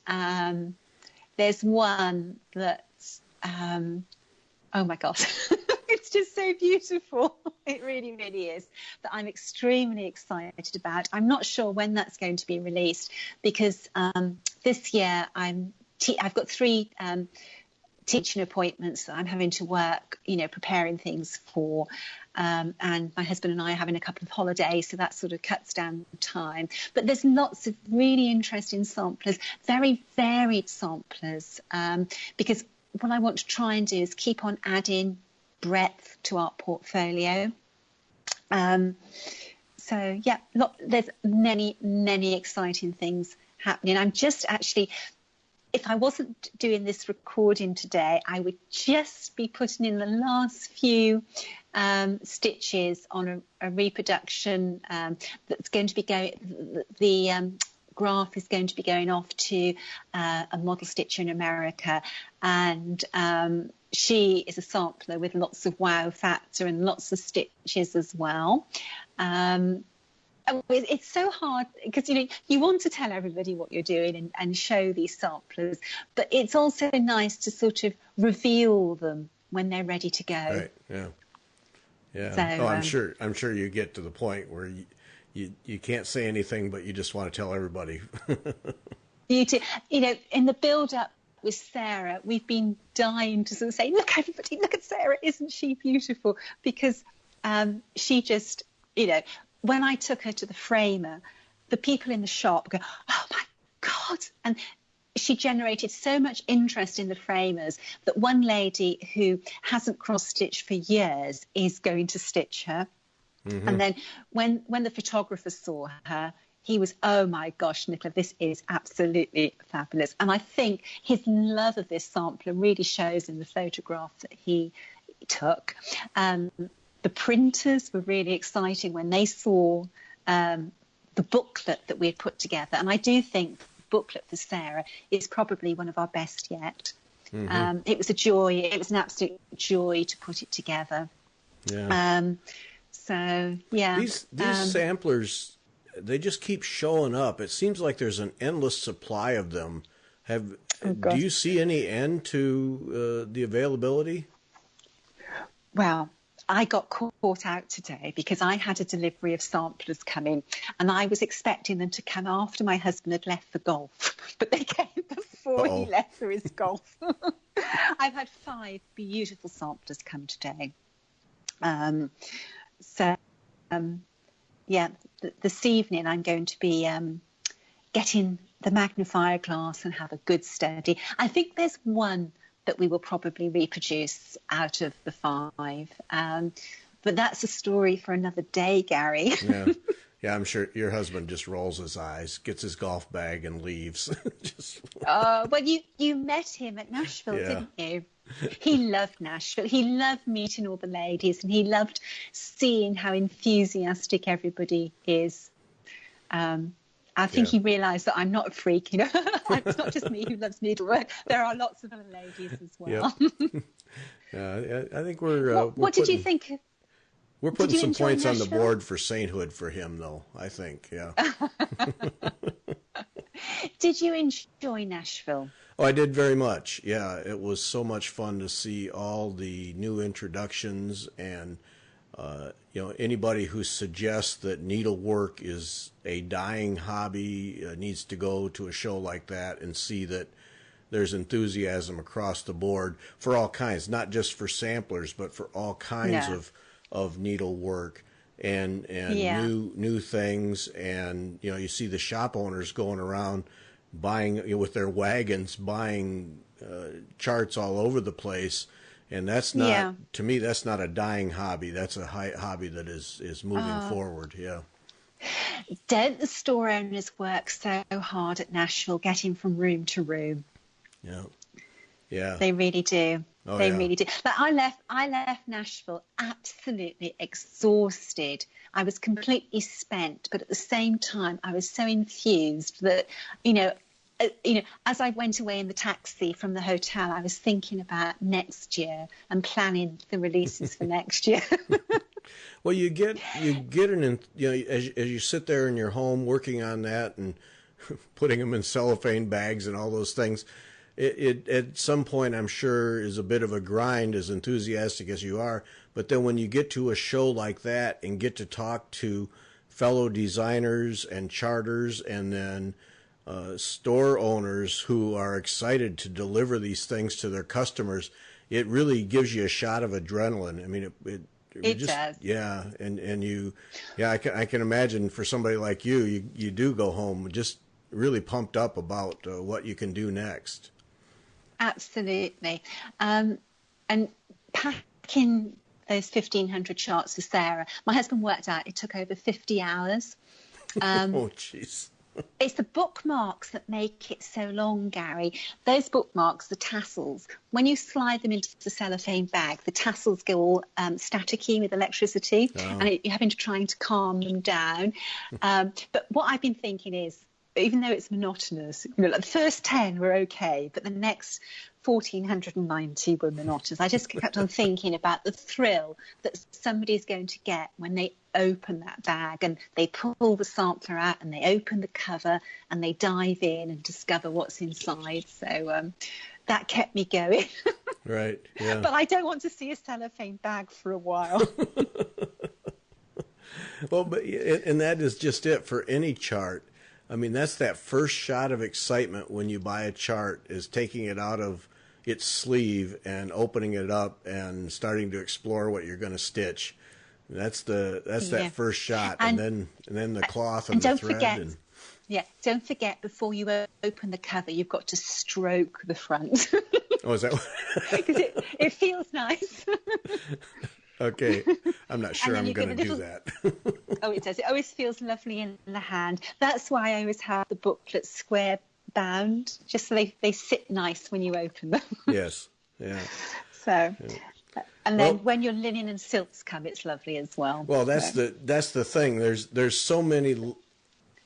there's one that's, oh my God, it's just so beautiful. It really, really is, that I'm extremely excited about. I'm not sure when that's going to be released, because this year I've got 3 teaching appointments that I'm having to work, preparing things for. And my husband and I are having a couple of holidays, so that sort of cuts down time. But there's lots of really interesting samplers, very varied samplers, because what I want to try and do is keep on adding breadth to our portfolio. So, yeah, there's many, many exciting things happening. I'm just actually... If I wasn't doing this recording today, I would just be putting in the last few stitches on a reproduction that's going to be going. The graph is going to be going off to a model stitcher in America, and she is a sampler with lots of wow factor and lots of stitches as well. It's so hard because, you want to tell everybody what you're doing and show these samplers, but it's also nice to sort of reveal them when they're ready to go. Right. Yeah. Yeah. So, I'm sure you get to the point where you can't say anything, but you just want to tell everybody. You too. In the build-up with Sarah, we've been dying to sort of say, look, everybody, look at Sarah. Isn't she beautiful? Because she just, when I took her to the framer, the people in the shop go, oh, my God. And she generated so much interest in the framers that one lady who hasn't cross-stitched for years is going to stitch her. Mm-hmm. And then when the photographer saw her, he was, oh, my gosh, Nicola, this is absolutely fabulous. And I think his love of this sampler really shows in the photograph that he took. The printers were really exciting when they saw the booklet that we had put together. And I do think the booklet for Sarah is probably one of our best yet. Mm-hmm. It was a joy. It was an absolute joy to put it together. Yeah. So, yeah. These samplers, they just keep showing up. It seems like there's an endless supply of them. Do you see any end to the availability? Well, I got caught out today because I had a delivery of samplers coming, and I was expecting them to come after my husband had left for golf, but they came before he left for his golf. I've had 5 beautiful samplers come today. This evening I'm going to be getting the magnifier glass and have a good study. I think there's one that we will probably reproduce out of the 5. But that's a story for another day, Gary. Yeah, I'm sure your husband just rolls his eyes, gets his golf bag, and leaves. Just, Well, you met him at Nashville, yeah, didn't you? He loved Nashville. He loved meeting all the ladies, and he loved seeing how enthusiastic everybody is. I think yeah, he realised that I'm not a freak. You know, it's not just me who loves needlework. There are lots of other ladies as well. yep. I think we're What did you think? we're Did putting you some enjoy points on the Nashville? board for sainthood for him, though. I think, yeah. Did you enjoy Nashville? Oh, I did very much. Yeah, it was so much fun to see all the new introductions, and anybody who suggests that needlework is a dying hobby needs to go to a show like that and see that there's enthusiasm across the board for all kinds, not just for samplers, but for all kinds No. of needlework and Yeah. new things. And you see the shop owners going around buying with their wagons, buying charts all over the place. And that's not, Yeah. to me, that's not a dying hobby. That's a hobby that is moving forward. Yeah. Don't the store owners work so hard at Nashville, getting from room to room? Yeah. Yeah. They really do. Oh, They yeah. really do. But I left Nashville absolutely exhausted. I was completely spent, but at the same time, I was so infused that, as I went away in the taxi from the hotel, I was thinking about next year and planning the releases for next year. Well, you get as you sit there in your home working on that and putting them in cellophane bags and all those things, it at some point I'm sure is a bit of a grind, as enthusiastic as you are. But then when you get to a show like that and get to talk to fellow designers and charters, and then store owners who are excited to deliver these things to their customers, it really gives you a shot of adrenaline. I mean, It just, does. yeah, and you, yeah, I can imagine for somebody like you do go home just really pumped up about what you can do next. Absolutely. And packing those 1,500 charts for Sarah, my husband worked out it took over 50 hours. Oh, jeez. It's the bookmarks that make it so long, Gary. Those bookmarks, the tassels, when you slide them into the cellophane bag, the tassels go all staticky with electricity, and you're having to try to calm them down. But what I've been thinking is, even though it's monotonous, like the first 10 were okay, but the next 1,490 were monotonous. I just kept on thinking about the thrill that somebody's going to get when they open that bag and they pull the sampler out and they open the cover and they dive in and discover what's inside. So that kept me going. Right, yeah. But I don't want to see a cellophane bag for a while. Well, and that is just it for any chart. I mean, that's that first shot of excitement when you buy a chart, is taking it out of its sleeve and opening it up and starting to explore what you're going to stitch. That's that first shot, and then the cloth and the don't thread. Forget, don't forget, before you open the cover, you've got to stroke the front. Oh, is that? Because it feels nice. Okay, I'm not sure I'm going to do that. Oh, it does. It always feels lovely in the hand. That's why I always have the booklets square bound, just so they sit nice when you open them. Yes, yeah. So, and then when your linen and silks come, it's lovely as well. Well, that's the thing. There's so many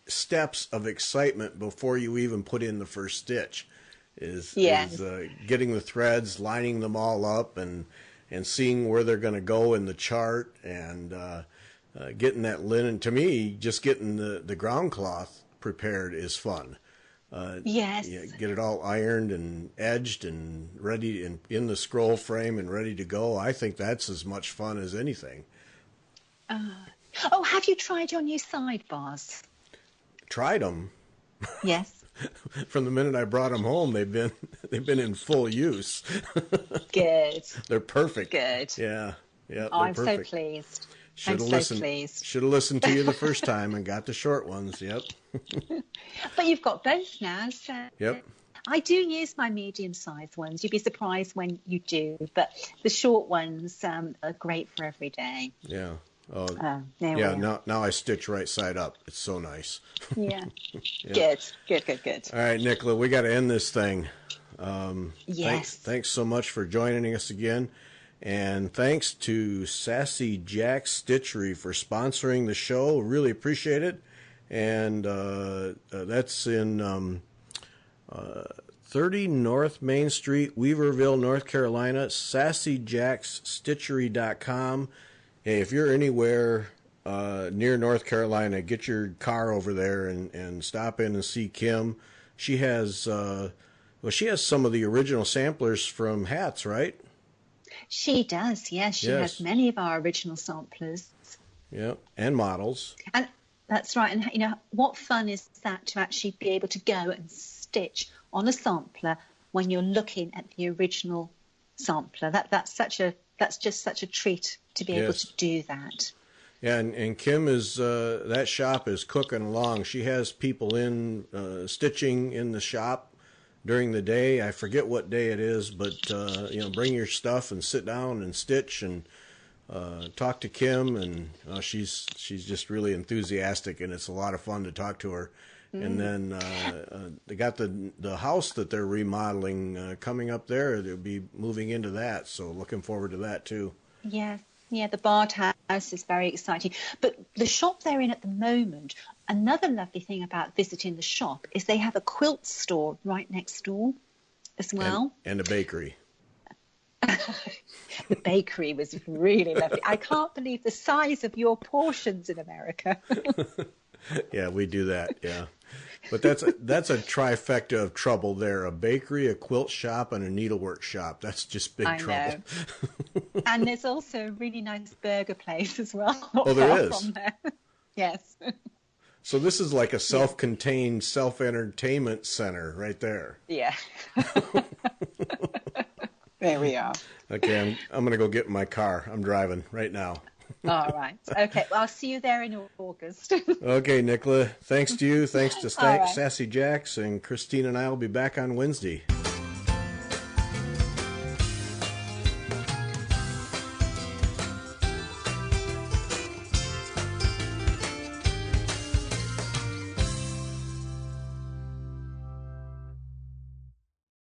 steps of excitement before you even put in the first stitch. Is getting the threads, lining them all up, and seeing where they're going to go in the chart, and getting that linen. To me, just getting the ground cloth prepared is fun. Yes. Get it all ironed and edged and ready in the scroll frame and ready to go. I think that's as much fun as anything. Oh, have you tried your new sidebars? Tried them. Yes. From the minute I brought them home, they've been in full use. Good. They're perfect. Good. Yeah. Yeah. Oh, I'm perfect. so pleased. Should I'm have so pleased. Should have listened to you the first time and got the short ones. Yep. But you've got both now. So Yep. I do use my medium-sized ones. You'd be surprised when you do. But the short ones are great for every day. Yeah. Oh, there we yeah. are. Now I stitch right side up. It's so nice. Yeah. Yeah. Good. All right, Nicola, we got to end this thing. Yes. Thanks so much for joining us again. And thanks to Sassy Jack Stitchery for sponsoring the show. Really appreciate it. And that's in 30 North Main Street, Weaverville, North Carolina, SassyJacksStitchery.com. Hey, if you're anywhere near North Carolina, get your car over there and stop in and see Kim. She has she has some of the original samplers from hats, right? She does, yes. She has many of our original samplers. Yeah, and models. And that's right. And, what fun is that to actually be able to go and stitch on a sampler when you're looking at the original sampler. That's just such a treat to be able to do that. Yeah, and Kim is that shop is cooking along. She has people in stitching in the shop during the day. I forget what day it is, but bring your stuff and sit down and stitch and talk to Kim, and she's just really enthusiastic, and it's a lot of fun to talk to her. And then they got the house that they're remodeling coming up there. They'll be moving into that, so looking forward to that too. Yes. Yeah, the Bard House is very exciting. But the shop they're in at the moment, another lovely thing about visiting the shop is they have a quilt store right next door as well. And a bakery. The bakery was really lovely. I can't believe the size of your portions in America. Yeah, we do that, yeah. But that's a trifecta of trouble there. A bakery, a quilt shop, and a needlework shop. That's just big trouble. And there's also a really nice burger place as well. Oh, there is? From there. Yes. So this is like a self-contained self-entertainment center right there. Yeah. There we are. Okay, I'm going to go get in my car. I'm driving right now. All right. Okay. Well, I'll see you there in August. Okay, Nicola. Thanks to you. Thanks to All right. Sassy Jacks, and Christine and I will be back on Wednesday.